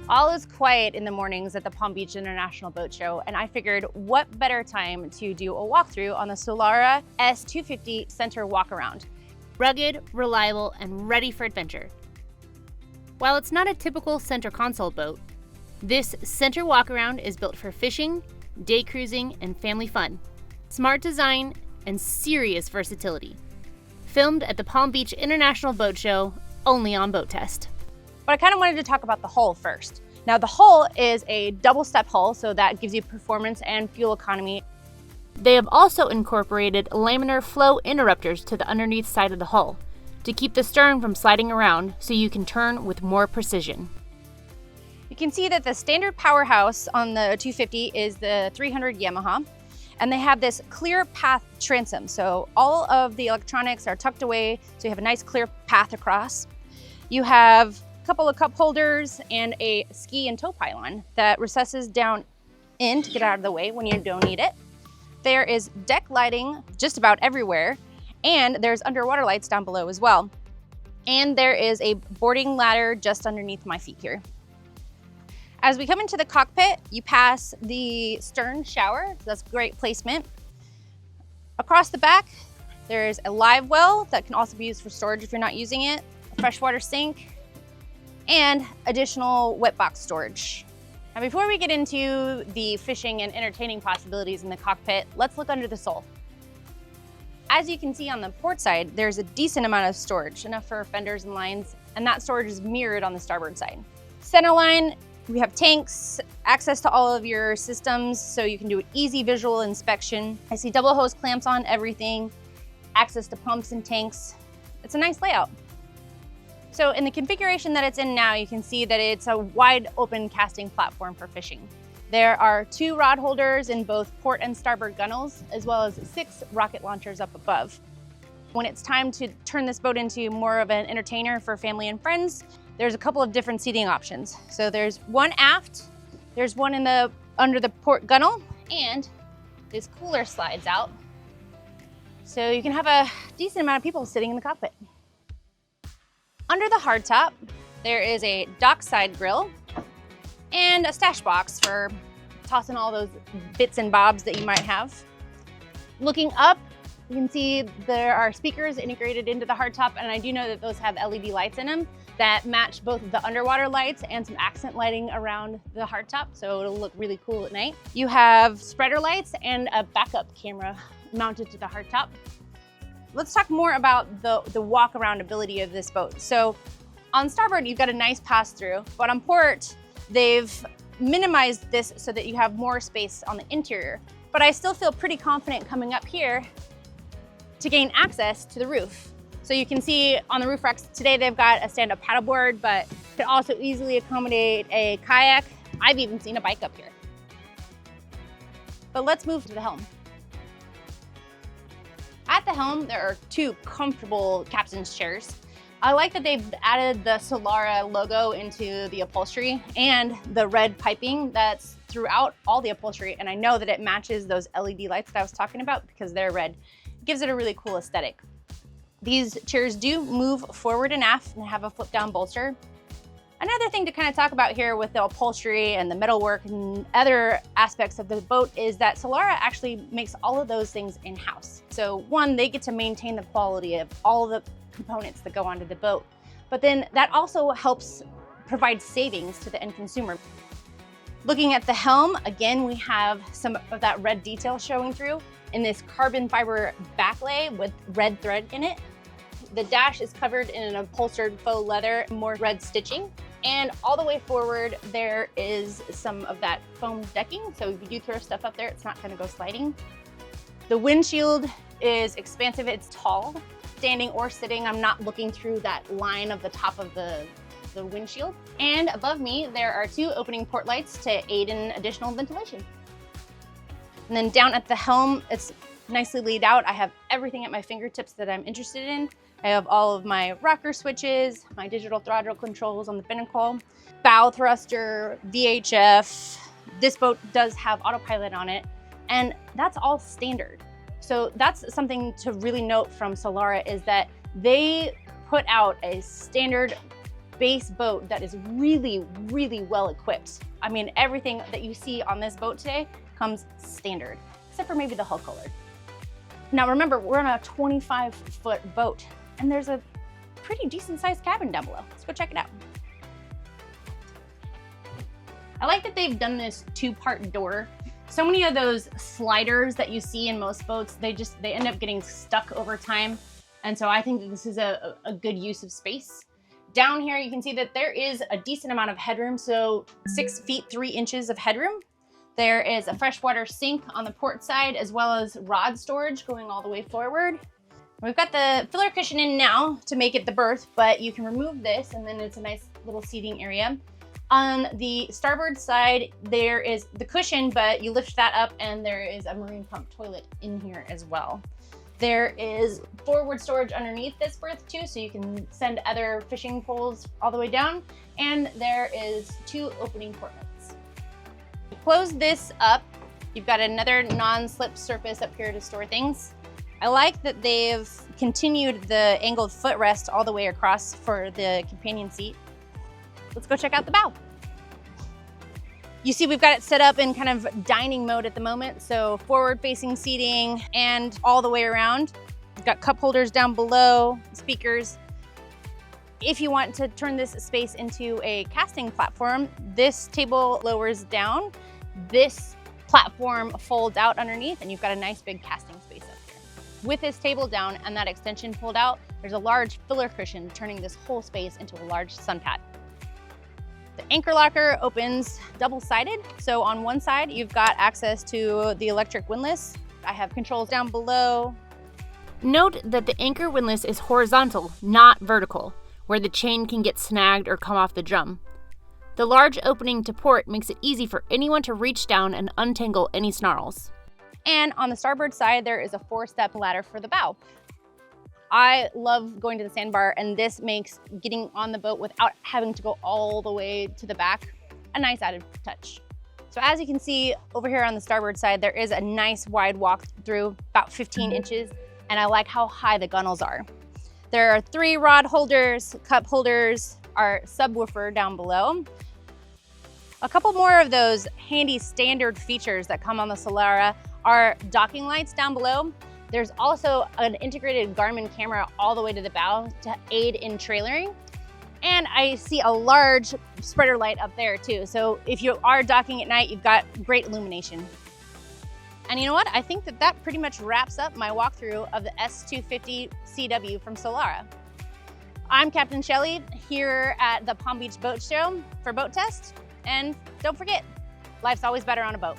All is quiet in the mornings at the Palm Beach International Boat Show, and I figured what better time to do a walkthrough on the Solara S-250 center walkaround. Rugged, reliable, and ready for adventure. While it's not a typical center console boat, this center walkaround is built for fishing, day cruising, and family fun. Smart design and serious versatility. Filmed at the Palm Beach International Boat Show, only on Boat Test. But I kind of wanted to talk about the hull first. Now the hull is a double step hull, so that gives you performance and fuel economy. They have also incorporated laminar flow interrupters to the underneath side of the hull to keep the stern from sliding around so you can turn with more precision. You can see that the standard powerhouse on the 250 is the 300 Yamaha, and they have this clear path transom. So all of the electronics are tucked away, so you have a nice clear path across. You have couple of cup holders and a ski and tow pylon that recesses down in to get out of the way when you don't need it. There is deck lighting just about everywhere, and there's underwater lights down below as well. And there is a boarding ladder just underneath my feet here. As we come into the cockpit, you pass the stern shower, so that's great placement. Across the back, there's a live well that can also be used for storage if you're not using it, a freshwater sink, and additional wet box storage. Now before we get into the fishing and entertaining possibilities in the cockpit, let's look under the sole. As you can see on the port side, there's a decent amount of storage, enough for fenders and lines, and that storage is mirrored on the starboard side. Centerline, we have tanks, access to all of your systems, so you can do an easy visual inspection. I see double hose clamps on everything, access to pumps and tanks. It's a nice layout. So in the configuration that it's in now, you can see that it's a wide open casting platform for fishing. There are 2 rod holders in both port and starboard gunnels, as well as 6 rocket launchers up above. When it's time to turn this boat into more of an entertainer for family and friends, there's a couple of different seating options. So there's one aft, there's one under the port gunnel, and this cooler slides out. So you can have a decent amount of people sitting in the cockpit. Under the hardtop, there is a dockside grill and a stash box for tossing all those bits and bobs that you might have. Looking up, you can see there are speakers integrated into the hardtop, and I do know that those have LED lights in them that match both the underwater lights and some accent lighting around the hardtop, so it'll look really cool at night. You have spreader lights and a backup camera mounted to the hardtop. Let's talk more about the walk-around ability of this boat. So on starboard, you've got a nice pass-through, but on port, they've minimized this so that you have more space on the interior. But I still feel pretty confident coming up here to gain access to the roof. So you can see on the roof racks today, they've got a stand-up paddleboard, but could also easily accommodate a kayak. I've even seen a bike up here. But let's move to the helm. At the helm, there are 2 comfortable captain's chairs. I like that they've added the Solara logo into the upholstery and the red piping that's throughout all the upholstery, and I know that it matches those LED lights that I was talking about because they're red. It gives it a really cool aesthetic. These chairs do move forward and aft and have a flip down bolster. Another thing to kind of talk about here with the upholstery and the metalwork and other aspects of the boat is that Solara actually makes all of those things in-house. So one, they get to maintain the quality of all the components that go onto the boat, but then that also helps provide savings to the end consumer. Looking at the helm, again, we have some of that red detail showing through in this carbon fiber backlay with red thread in it. The dash is covered in an upholstered faux leather, more red stitching. And all the way forward, there is some of that foam decking. So if you do throw stuff up there, it's not gonna go sliding. The windshield is expansive, it's tall. Standing or sitting, I'm not looking through that line of the top of the windshield. And above me, there are 2 opening port lights to aid in additional ventilation. And then down at the helm, it's nicely laid out. I have everything at my fingertips that I'm interested in. I have all of my rocker switches, my digital throttle controls on the binnacle, bow thruster, VHF. This boat does have autopilot on it, and that's all standard. So that's something to really note from Solara is that they put out a standard base boat that is really, really well equipped. I mean, everything that you see on this boat today comes standard, except for maybe the hull color. Now remember, we're on a 25-foot boat, and there's a pretty decent sized cabin down below. Let's go check it out. I like that they've done this 2-part door. So many of those sliders that you see in most boats, they end up getting stuck over time. And so I think that this is a good use of space. Down here, you can see that there is a decent amount of headroom. So 6 feet, 3 inches of headroom. There is a freshwater sink on the port side, as well as rod storage going all the way forward. We've got the filler cushion in now to make it the berth, but you can remove this and then it's a nice little seating area. On the starboard side, there is the cushion, but you lift that up and there is a marine pump toilet in here as well. There is forward storage underneath this berth too, so you can send other fishing poles all the way down. And there is 2 opening portlets. Close this up. You've got another non-slip surface up here to store things. I like that they've continued the angled footrest all the way across for the companion seat. Let's go check out the bow. You see we've got it set up in kind of dining mode at the moment, so forward-facing seating and all the way around. We've got cup holders down below, speakers. If you want to turn this space into a casting platform, this table lowers down, this platform folds out underneath, and you've got a nice big casting space up here. With this table down and that extension pulled out, there's a large filler cushion turning this whole space into a large sun pad. The anchor locker opens double-sided. So on one side, you've got access to the electric windlass. I have controls down below. Note that the anchor windlass is horizontal, not vertical, where the chain can get snagged or come off the drum. The large opening to port makes it easy for anyone to reach down and untangle any snarls. And on the starboard side, there is a 4-step ladder for the bow. I love going to the sandbar, and this makes getting on the boat without having to go all the way to the back a nice added touch. So as you can see over here on the starboard side, there is a nice wide walk through, about 15 inches, and I like how high the gunnels are. There are 3 rod holders, cup holders, our subwoofer down below. A couple more of those handy standard features that come on the Solara are docking lights down below. There's also an integrated Garmin camera all the way to the bow to aid in trailering. And I see a large spreader light up there too. So if you are docking at night, you've got great illumination. And you know what? I think that pretty much wraps up my walkthrough of the S-250 CW from Solara. I'm Captain Shelley here at the Palm Beach Boat Show for Boat Test. And don't forget, life's always better on a boat.